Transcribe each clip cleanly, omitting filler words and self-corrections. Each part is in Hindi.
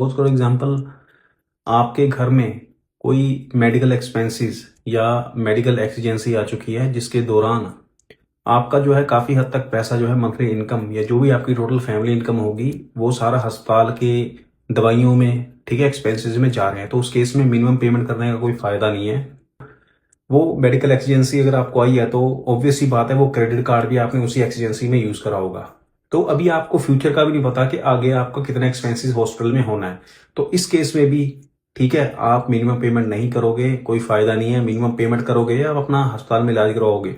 सपोज फॉर एग्जांपल आपके घर में कोई मेडिकल एक्सपेंसेस या मेडिकल एक्सीजेंसी आ चुकी है, जिसके दौरान आपका जो है काफ़ी हद तक पैसा जो है मंथली इनकम या जो भी आपकी टोटल फैमिली इनकम होगी वो सारा अस्पताल के दवाइयों में, ठीक है, एक्सपेंसेस में जा रहे हैं। तो उस केस में मिनिमम पेमेंट करने का कोई फ़ायदा नहीं है। वो मेडिकल एक्सीजेंसी अगर आपको आई है तो ऑब्वियस ही बात है वो क्रेडिट कार्ड भी आपने उसी एक्सीजेंसी में यूज़ करा होगा। तो अभी आपको फ्यूचर का भी नहीं पता कि आगे आपका कितना एक्सपेंसेस हॉस्पिटल में होना है। तो इस केस में भी ठीक है, आप मिनिमम पेमेंट नहीं करोगे, कोई फायदा नहीं है। मिनिमम पेमेंट करोगे या आप अपना अस्पताल में इलाज करवाओगे,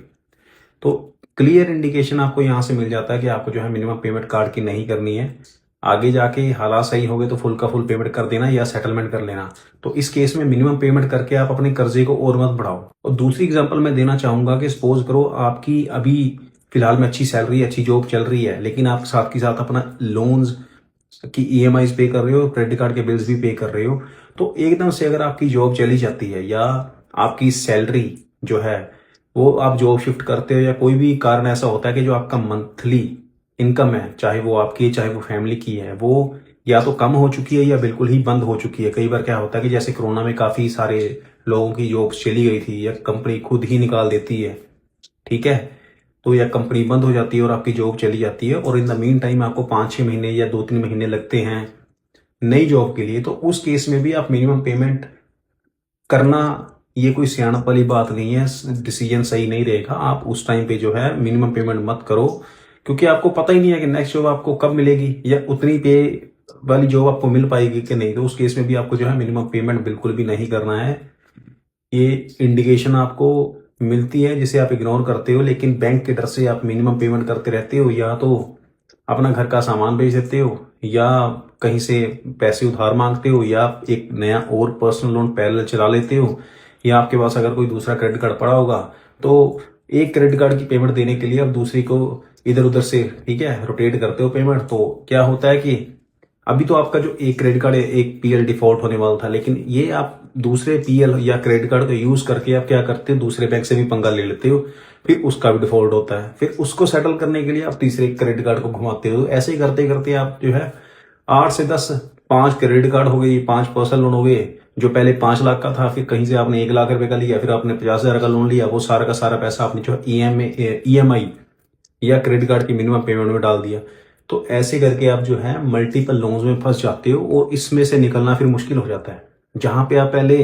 तो क्लियर इंडिकेशन आपको यहाँ से मिल जाता है कि आपको जो है मिनिमम पेमेंट कार्ड की नहीं करनी है। आगे जाके हालात सही हो गए तो फुल का फुल पेमेंट कर देना या सेटलमेंट कर लेना। तो इस केस में मिनिमम पेमेंट करके आप अपने कर्जे को और मत बढ़ाओ। और दूसरी एग्जांपल मैं देना चाहूंगा कि सपोज करो आपकी अभी फिलहाल में अच्छी सैलरी, अच्छी जॉब चल रही है, लेकिन आप साथ के साथ अपना लोन्स की ईएमआईज पे कर रहे हो, क्रेडिट कार्ड के बिल्स भी पे कर रहे हो। तो एकदम से अगर आपकी जॉब चली जाती है या आपकी सैलरी जो है वो आप जॉब शिफ्ट करते हो या कोई भी कारण ऐसा होता है कि जो आपका मंथली इनकम है, चाहे वो आपकी चाहे वो फैमिली की है, वो या तो कम हो चुकी है या बिल्कुल ही बंद हो चुकी है। कई बार क्या होता है कि जैसे कोरोना में काफ़ी सारे लोगों की जॉब्स चली गई थी या कंपनी खुद ही निकाल देती है, ठीक है, तो या कंपनी बंद हो जाती है और आपकी जॉब चली जाती है और इन द मीन टाइम आपको 5-6 महीने या 2-3 महीने लगते हैं नई जॉब के लिए। तो उस केस में भी आप मिनिमम पेमेंट करना, ये कोई सियाणप वाली बात नहीं है, डिसीजन सही नहीं रहेगा। आप उस टाइम पे जो है मिनिमम पेमेंट मत करो, क्योंकि आपको पता ही नहीं है कि नेक्स्ट जॉब आपको कब मिलेगी या उतनी पे वाली जॉब आपको मिल पाएगी कि नहीं। तो उस केस में भी आपको जो है मिनिमम पेमेंट बिल्कुल भी नहीं करना है। ये इंडिकेशन आपको मिलती है जिसे आप इग्नोर करते हो, लेकिन बैंक के डर से आप मिनिमम पेमेंट करते रहते हो। या तो अपना घर का सामान बेच देते हो या कहीं से पैसे उधार मांगते हो या एक नया और पर्सनल लोन पैरेलल चला लेते हो, या आपके पास अगर कोई दूसरा क्रेडिट कार्ड पड़ा होगा तो एक क्रेडिट कार्ड की पेमेंट देने के लिए आप दूसरी को इधर उधर से, ठीक है, रोटेट करते हो पेमेंट। तो क्या होता है कि अभी तो आपका जो एक क्रेडिट कार्ड है, एक पीएल डिफॉल्ट होने वाला था, लेकिन ये आप दूसरे पीएल या क्रेडिट कार्ड को यूज करके आप क्या करते हो, दूसरे बैंक से भी पंगा ले लेते हो, फिर उसका भी डिफॉल्ट होता है, फिर उसको सेटल करने के लिए आप तीसरे क्रेडिट कार्ड को घुमाते हो। ऐसे ही करते करते आप जो है 8 से 10, 5 क्रेडिट कार्ड हो गई, 5 पर्सनल लोन हो गए। जो पहले 5 लाख का था, फिर कहीं से आपने 1 लाख रुपए का लिया, फिर आपने 50,000 का लोन लिया, वो सारा का सारा पैसा आपने जो ईएमआई या क्रेडिट कार्ड की मिनिमम पेमेंट में डाल दिया। तो ऐसे करके आप जो है मल्टीपल लोन्स में फंस जाते हो और इसमें से निकलना फिर मुश्किल हो जाता है। जहां पे आप पहले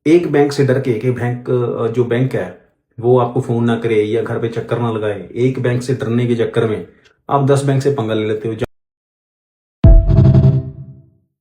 एक बैंक से डर के, एक बैंक, जो बैंक है वो आपको फोन ना करे या घर पे चक्कर ना लगाए, एक बैंक से डरने के चक्कर में आप 10 बैंक से पंगा ले लेते हो।